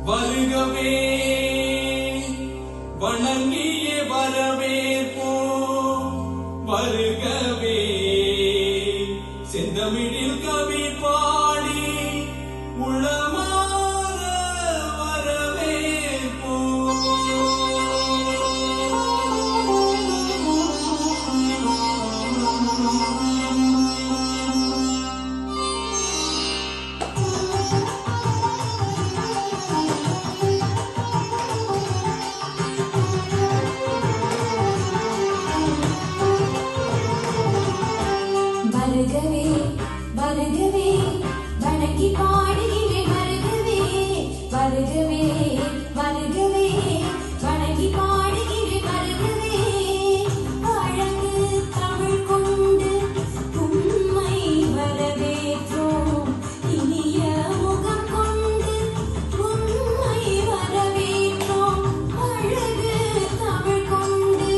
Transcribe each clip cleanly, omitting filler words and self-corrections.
வருகவே வணங்கியே வரவேற்போம். வருகவே செந்தமிழில் கவி பாடி உளமாற வரவேற்போம். வருகவே வருகவே வணங்கி பாடுகிறேன். வருகவே வருகவே வருகவே வணங்கி பாடுகிறேன். வருகவே அழகு தமிழ் கொண்டு உம்மை வரவேற்றோம். இனிய முகம் கொண்டு உம்மை வரவேற்றோம். அழகு தமிழ் கொண்டு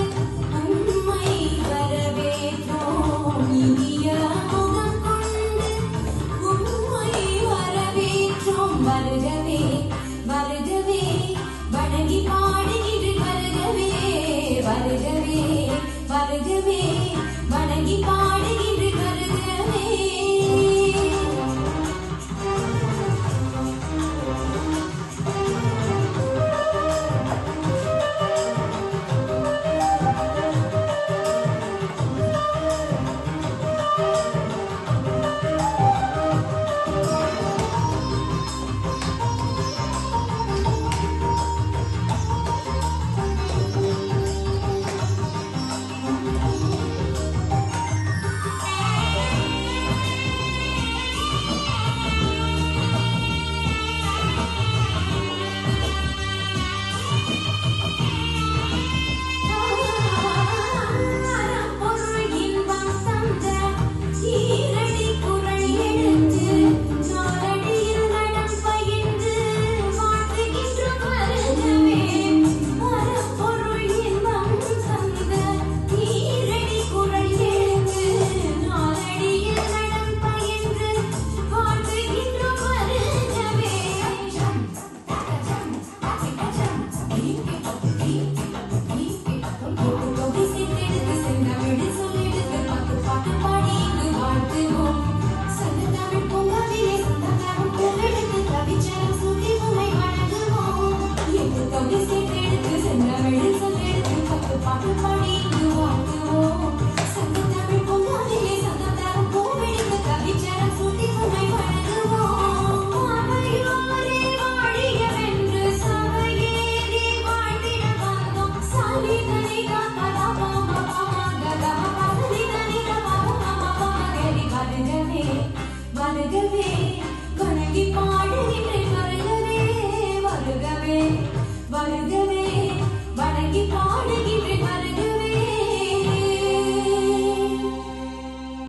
உம்மை வரவேற்றோம். இனிய முகம் கொண்டு உம்மை வரவேற்றோம். வருகவே வருகவே வணங்கி பாடுகிறேன். வருகவே வருகவே வருகவே வணங்கி பாடுகிறேன். வருகவே வருகவே